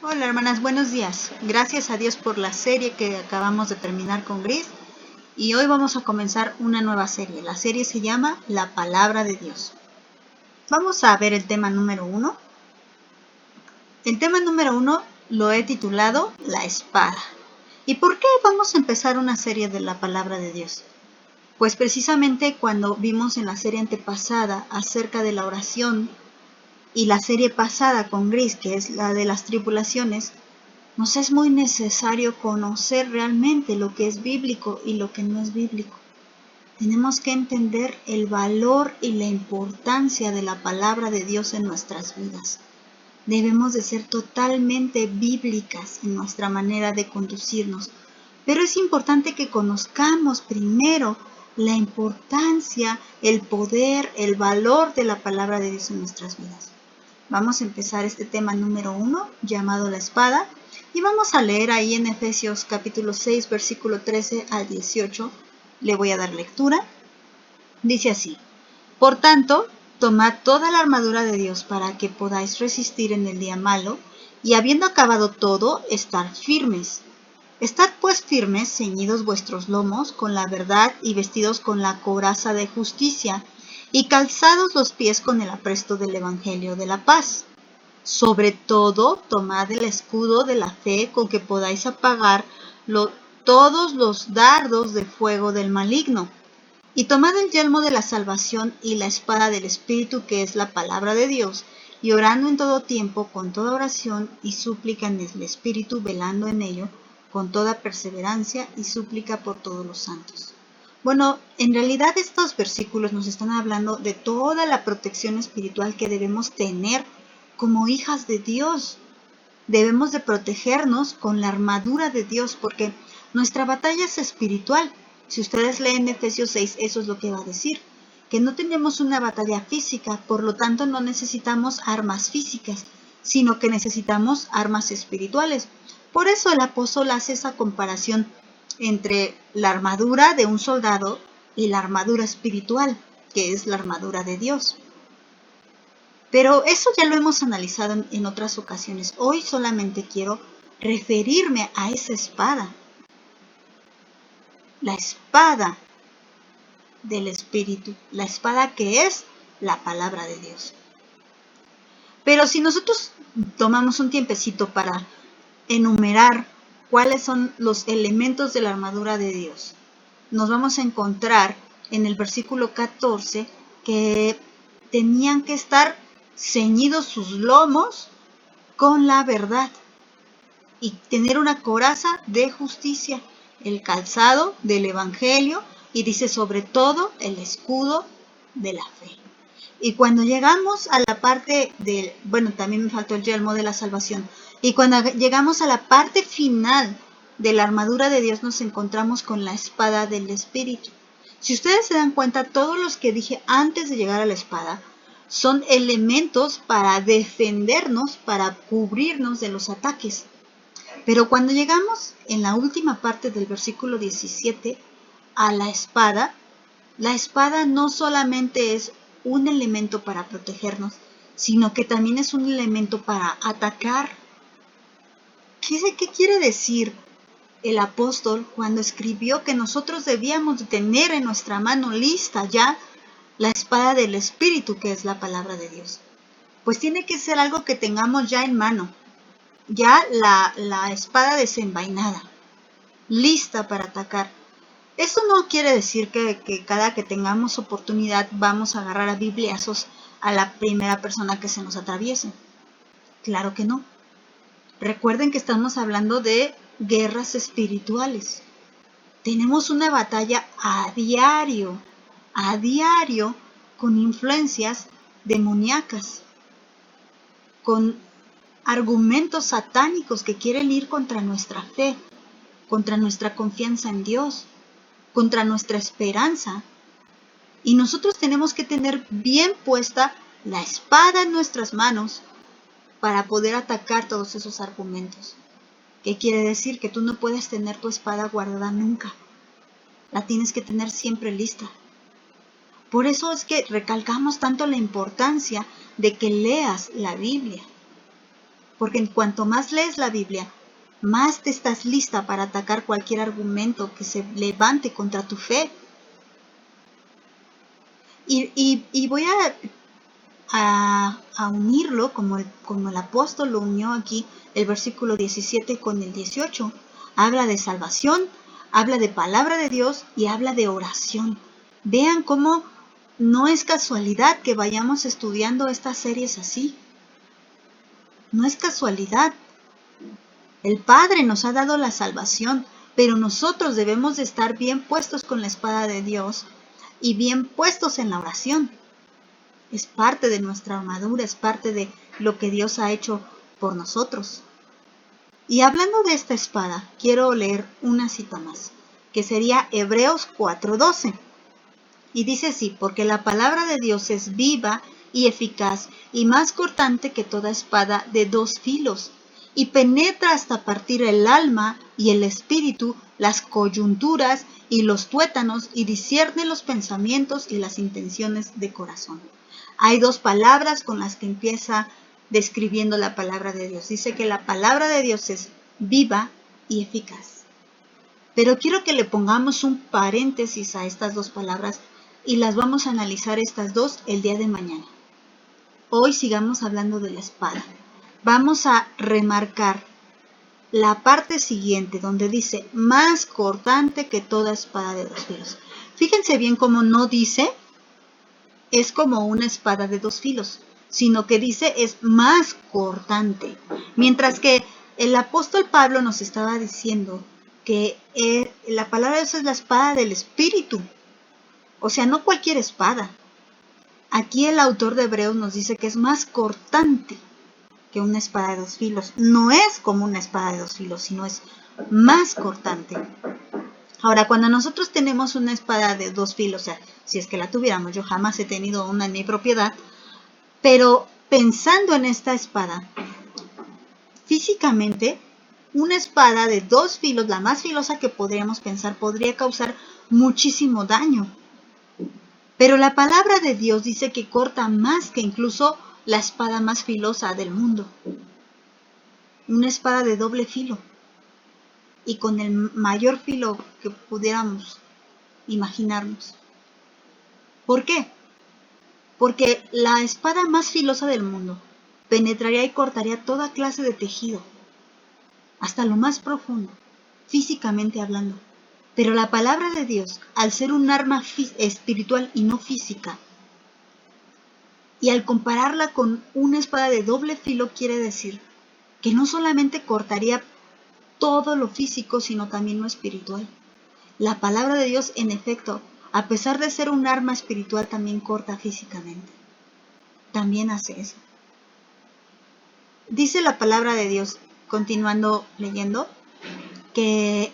Hola hermanas, buenos días. Gracias a Dios por la serie que acabamos de terminar con Gris. Y hoy vamos a comenzar una nueva serie. La serie se llama La Palabra de Dios. Vamos a ver el tema número 1. El tema número 1 lo he titulado La Espada. ¿Y por qué vamos a empezar una serie de la Palabra de Dios? Pues precisamente cuando vimos en la serie antepasada acerca de la oración y la serie pasada con Gris, que es la de las tribulaciones, nos es muy necesario conocer realmente lo que es bíblico y lo que no es bíblico. Tenemos que entender el valor y la importancia de la palabra de Dios en nuestras vidas. Debemos de ser totalmente bíblicas en nuestra manera de conducirnos. Pero es importante que conozcamos primero la importancia, el poder, el valor de la palabra de Dios en nuestras vidas. Vamos a empezar este tema número 1, llamado la espada, y vamos a leer ahí en Efesios capítulo 6, versículo 13 al 18. Le voy a dar lectura. Dice así: Por tanto, tomad toda la armadura de Dios para que podáis resistir en el día malo, y habiendo acabado todo, estar firmes. Estad pues firmes, ceñidos vuestros lomos con la verdad y vestidos con la coraza de justicia, y calzados los pies con el apresto del evangelio de la paz. Sobre todo, tomad el escudo de la fe con que podáis apagar todos los dardos de fuego del maligno. Y tomad el yelmo de la salvación y la espada del Espíritu, que es la palabra de Dios, y orando en todo tiempo, con toda oración y súplica en el Espíritu, velando en ello, con toda perseverancia y súplica por todos los santos. Bueno, en realidad estos versículos nos están hablando de toda la protección espiritual que debemos tener como hijas de Dios. Debemos de protegernos con la armadura de Dios, porque nuestra batalla es espiritual. Si ustedes leen Efesios 6, eso es lo que va a decir, que no tenemos una batalla física, por lo tanto no necesitamos armas físicas, sino que necesitamos armas espirituales. Por eso el apóstol hace esa comparación entre la armadura de un soldado y la armadura espiritual, que es la armadura de Dios. Pero eso ya lo hemos analizado en otras ocasiones. Hoy solamente quiero referirme a esa espada. La espada del Espíritu. La espada que es la palabra de Dios. Pero si nosotros tomamos un tiempecito para enumerar cuáles son los elementos de la armadura de Dios, nos vamos a encontrar en el versículo 14 que tenían que estar ceñidos sus lomos con la verdad y tener una coraza de justicia, el calzado del evangelio, y dice sobre todo el escudo de la fe. Y cuando llegamos a la parte del, también me faltó el yelmo de la salvación, y cuando llegamos a la parte final de la armadura de Dios nos encontramos con la espada del Espíritu. Si ustedes se dan cuenta, todos los que dije antes de llegar a la espada son elementos para defendernos, para cubrirnos de los ataques. Pero cuando llegamos en la última parte del versículo 17 a la espada no solamente es un elemento para protegernos, sino que también es un elemento para atacar. ¿Qué quiere decir el apóstol cuando escribió que nosotros debíamos tener en nuestra mano lista ya la espada del Espíritu, que es la palabra de Dios? Pues tiene que ser algo que tengamos ya en mano, ya la espada desenvainada, lista para atacar. Eso no quiere decir que cada que tengamos oportunidad vamos a agarrar a bibliazos a la primera persona que se nos atraviese. Claro que no. Recuerden que estamos hablando de guerras espirituales. Tenemos una batalla a diario con influencias demoníacas, con argumentos satánicos que quieren ir contra nuestra fe, contra nuestra confianza en Dios, contra nuestra esperanza. Y nosotros tenemos que tener bien puesta la espada en nuestras manos para poder atacar todos esos argumentos. ¿Qué quiere decir? Que tú no puedes tener tu espada guardada nunca. La tienes que tener siempre lista. Por eso es que recalcamos tanto la importancia de que leas la Biblia. porque en cuanto más lees la Biblia, más te estás lista para atacar cualquier argumento que se levante contra tu fe. Y voy a unirlo como el apóstol lo unió aquí, el versículo 17 con el 18. Habla de salvación, habla de palabra de Dios y habla de oración. Vean cómo no es casualidad que vayamos estudiando estas series así. No es casualidad. El Padre nos ha dado la salvación, pero nosotros debemos de estar bien puestos con la espada de Dios y bien puestos en la oración. Es parte de nuestra armadura, es parte de lo que Dios ha hecho por nosotros. Y hablando de esta espada, quiero leer una cita más, que sería Hebreos 4:12. Y dice así: porque la palabra de Dios es viva y eficaz y más cortante que toda espada de dos filos, y penetra hasta partir el alma y el espíritu, las coyunturas y los tuétanos, y discierne los pensamientos y las intenciones de corazón. Hay dos palabras con las que empieza describiendo la palabra de Dios. Dice que la palabra de Dios es viva y eficaz. Pero quiero que le pongamos un paréntesis a estas dos palabras y las vamos a analizar estas dos el día de mañana. Hoy sigamos hablando de la espada. Vamos a remarcar la parte siguiente donde dice más cortante que toda espada de dos filos. Fíjense bien cómo no dice es como una espada de dos filos, sino que dice es más cortante. Mientras que el apóstol Pablo nos estaba diciendo que la palabra de Dios es la espada del Espíritu. O sea, no cualquier espada. Aquí el autor de Hebreos nos dice que es más cortante que una espada de dos filos. No es como una espada de dos filos, sino es más cortante. Ahora, cuando nosotros tenemos una espada de dos filos, o sea, si es que la tuviéramos, yo jamás he tenido una en mi propiedad, pero pensando en esta espada, físicamente, una espada de dos filos, la más filosa que podríamos pensar, podría causar muchísimo daño. Pero la palabra de Dios dice que corta más que incluso la espada más filosa del mundo. Una espada de doble filo. Y con el mayor filo que pudiéramos imaginarnos. ¿Por qué? Porque la espada más filosa del mundo penetraría y cortaría toda clase de tejido, hasta lo más profundo, físicamente hablando. Pero la palabra de Dios, al ser un arma espiritual y no física, y al compararla con una espada de doble filo, quiere decir que no solamente cortaría todo lo físico, sino también lo espiritual. La palabra de Dios, en efecto, a pesar de ser un arma espiritual, también corta físicamente. También hace eso. Dice la palabra de Dios, continuando leyendo, que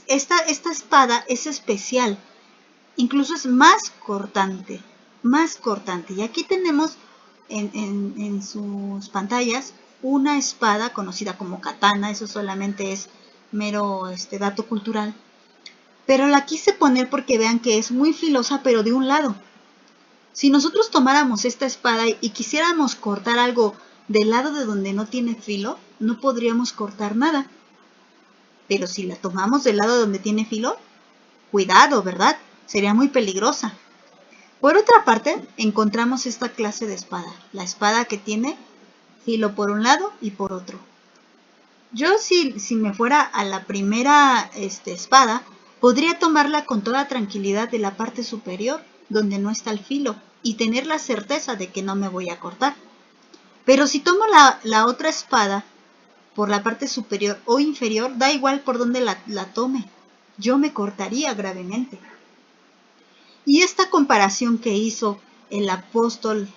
esta espada es especial, incluso es más cortante. Y aquí tenemos en sus pantallas una espada conocida como katana. Eso solamente es mero dato cultural. Pero la quise poner porque vean que es muy filosa, pero de un lado. Si nosotros tomáramos esta espada y quisiéramos cortar algo del lado de donde no tiene filo, no podríamos cortar nada. Pero si la tomamos del lado donde tiene filo, cuidado, ¿verdad? Sería muy peligrosa. Por otra parte, encontramos esta clase de espada. La espada que tiene filo por un lado y por otro. Yo si me fuera a la primera espada, podría tomarla con toda tranquilidad de la parte superior, donde no está el filo, y tener la certeza de que no me voy a cortar. Pero si tomo la otra espada por la parte superior o inferior, da igual por donde la tome, yo me cortaría gravemente. Y esta comparación que hizo el apóstol,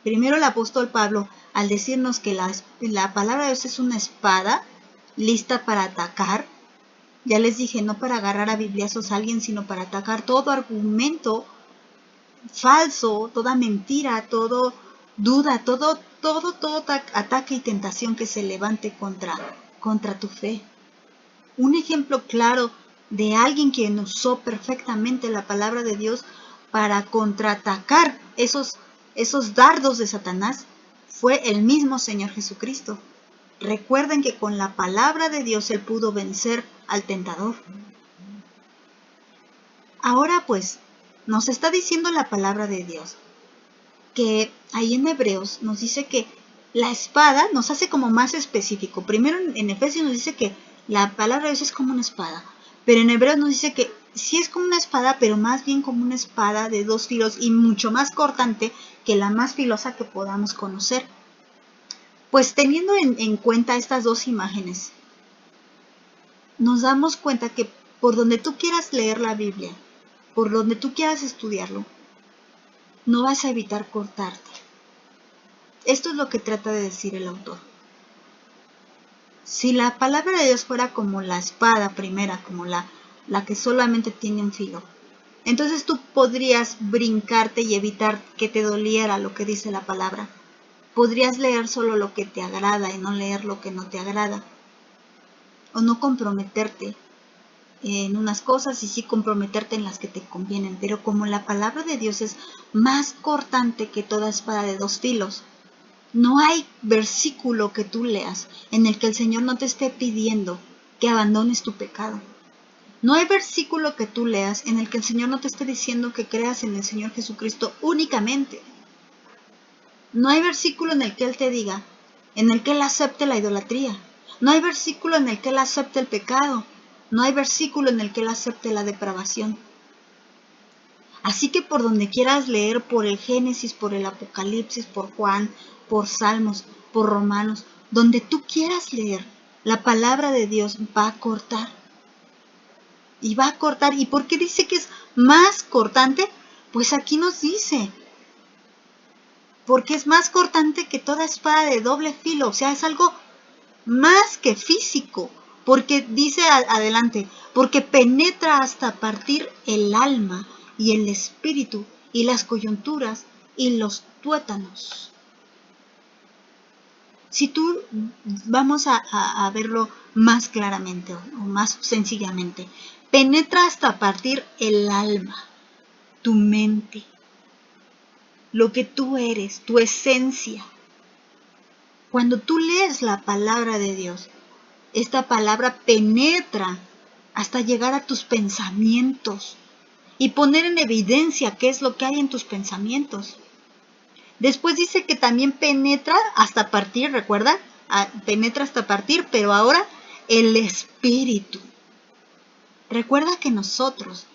primero el apóstol Pablo, al decirnos que la palabra de Dios es una espada lista para atacar, ya les dije, no para agarrar a bibliazos a alguien, sino para atacar todo argumento falso, toda mentira, todo duda, todo ataque y tentación que se levante contra tu fe. Un ejemplo claro de alguien quien usó perfectamente la palabra de Dios para contraatacar esos dardos de Satanás fue el mismo Señor Jesucristo. Recuerden que con la palabra de Dios Él pudo vencer al tentador. Ahora pues, nos está diciendo la palabra de Dios, que ahí en Hebreos nos dice que la espada nos hace como más específico. Primero en Efesios nos dice que la palabra de Dios es como una espada, pero en Hebreos nos dice que sí es como una espada, pero más bien como una espada de 2 filos y mucho más cortante que la más filosa que podamos conocer. Pues teniendo en cuenta estas dos imágenes, nos damos cuenta que por donde tú quieras leer la Biblia, por donde tú quieras estudiarlo, no vas a evitar cortarte. Esto es lo que trata de decir el autor. Si la palabra de Dios fuera como la espada primera, como la que solamente tiene un filo, entonces tú podrías brincarte y evitar que te doliera lo que dice la palabra. Podrías leer solo lo que te agrada y no leer lo que no te agrada. O no comprometerte en unas cosas y sí comprometerte en las que te convienen. Pero como la palabra de Dios es más cortante que toda espada de 2 filos, no hay versículo que tú leas en el que el Señor no te esté pidiendo que abandones tu pecado. No hay versículo que tú leas en el que el Señor no te esté diciendo que creas en el Señor Jesucristo únicamente. No hay versículo en el que Él te diga, en el que Él acepte la idolatría. No hay versículo en el que Él acepte el pecado. No hay versículo en el que Él acepte la depravación. Así que por donde quieras leer, por el Génesis, por el Apocalipsis, por Juan, por Salmos, por Romanos, donde tú quieras leer, la palabra de Dios va a cortar. Y va a cortar. ¿Y por qué dice que es más cortante? Pues aquí nos dice, porque es más cortante que toda espada de doble filo. O sea, es algo más que físico. Porque dice adelante, porque penetra hasta partir el alma y el espíritu y las coyunturas y los tuétanos. Si tú vamos a verlo más claramente o más sencillamente, penetra hasta partir el alma, tu mente, lo que tú eres, tu esencia. Cuando tú lees la palabra de Dios, esta palabra penetra hasta llegar a tus pensamientos y poner en evidencia qué es lo que hay en tus pensamientos. Después dice que también penetra hasta partir, ¿recuerda? Penetra hasta partir, pero ahora el espíritu. Recuerda que nosotros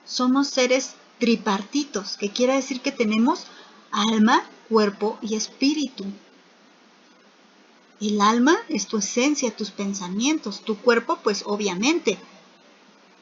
somos seres tripartitos, que quiere decir que tenemos alma, cuerpo y espíritu. El alma es tu esencia, tus pensamientos. Tu cuerpo, pues obviamente,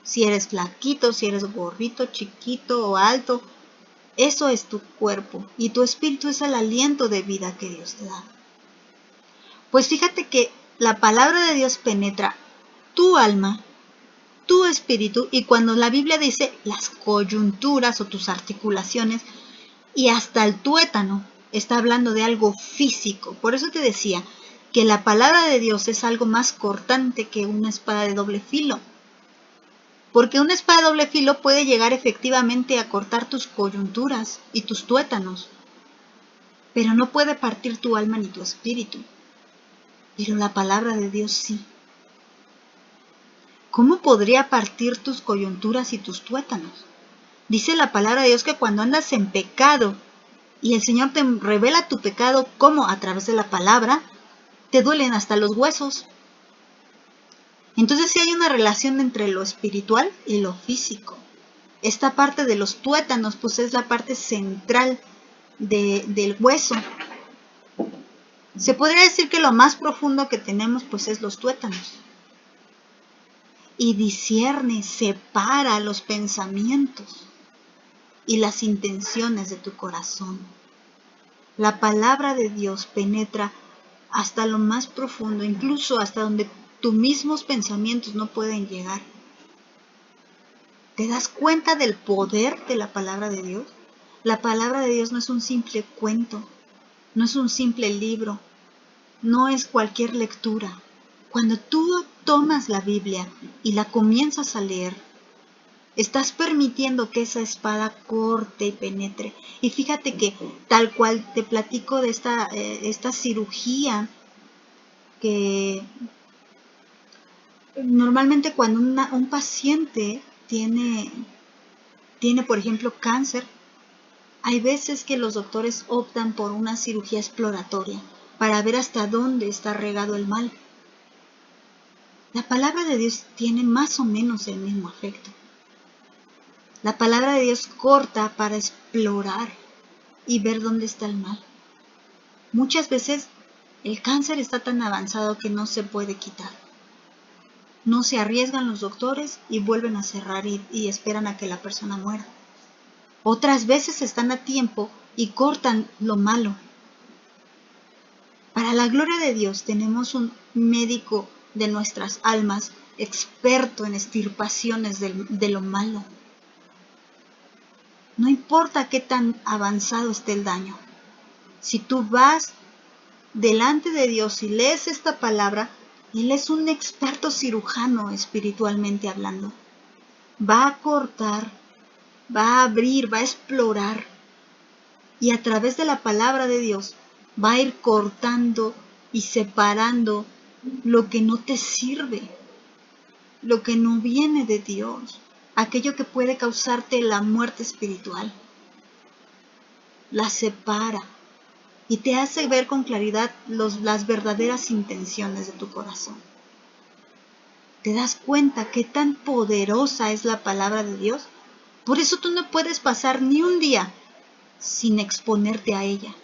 si eres flaquito, si eres gordito, chiquito o alto, eso es tu cuerpo. Y tu espíritu es el aliento de vida que Dios te da. Pues fíjate que la palabra de Dios penetra tu alma, tu espíritu, y cuando la Biblia dice las coyunturas o tus articulaciones y hasta el tuétano, está hablando de algo físico. Por eso te decía que la palabra de Dios es algo más cortante que una espada de doble filo. Porque una espada de doble filo puede llegar efectivamente a cortar tus coyunturas y tus tuétanos, pero no puede partir tu alma ni tu espíritu. Pero la palabra de Dios sí. ¿Cómo podría partir tus coyunturas y tus tuétanos? Dice la palabra de Dios que cuando andas en pecado y el Señor te revela tu pecado, como a través de la palabra, te duelen hasta los huesos. Entonces sí hay una relación entre lo espiritual y lo físico. Esta parte de los tuétanos pues es la parte central del hueso. Se podría decir que lo más profundo que tenemos pues es los tuétanos. Y discierne, separa los pensamientos y las intenciones de tu corazón. La palabra de Dios penetra hasta lo más profundo, incluso hasta donde tus mismos pensamientos no pueden llegar. ¿Te das cuenta del poder de la palabra de Dios? La palabra de Dios no es un simple cuento, no es un simple libro, no es cualquier lectura. Cuando tú tomas la Biblia y la comienzas a leer, Estás permitiendo que esa espada corte y penetre. Y fíjate que tal cual te platico de esta cirugía que normalmente cuando un paciente tiene, por ejemplo, cáncer, hay veces que los doctores optan por una cirugía exploratoria para ver hasta dónde está regado el mal. La palabra de Dios tiene más o menos el mismo efecto. La palabra de Dios corta para explorar y ver dónde está el mal. Muchas veces el cáncer está tan avanzado que no se puede quitar. No se arriesgan los doctores y vuelven a cerrar y esperan a que la persona muera. Otras veces están a tiempo y cortan lo malo. Para la gloria de Dios tenemos un médico de nuestras almas, experto en extirpaciones de lo malo. No importa qué tan avanzado esté el daño. Si tú vas delante de Dios y lees esta palabra, Él es un experto cirujano espiritualmente hablando. Va a cortar, va a abrir, va a explorar. Y a través de la palabra de Dios va a ir cortando y separando lo que no te sirve, lo que no viene de Dios, aquello que puede causarte la muerte espiritual. La separa y te hace ver con claridad las verdaderas intenciones de tu corazón. ¿Te das cuenta qué tan poderosa es la palabra de Dios? Por eso tú no puedes pasar ni un día sin exponerte a ella.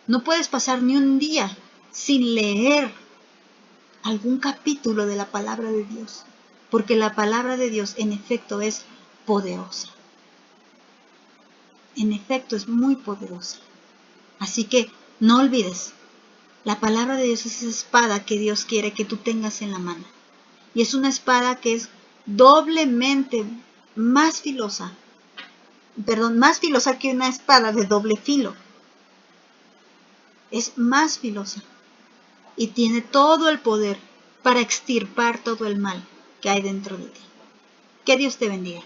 No puedes pasar ni un día sin leer algún capítulo de la palabra de Dios, porque la palabra de Dios en efecto es poderosa. En efecto es muy poderosa. Así que no olvides, la palabra de Dios es esa espada que Dios quiere que tú tengas en la mano. Y es una espada que es doblemente más filosa que una espada de doble filo. Es más filosa y tiene todo el poder para extirpar todo el mal que hay dentro de ti. Que Dios te bendiga.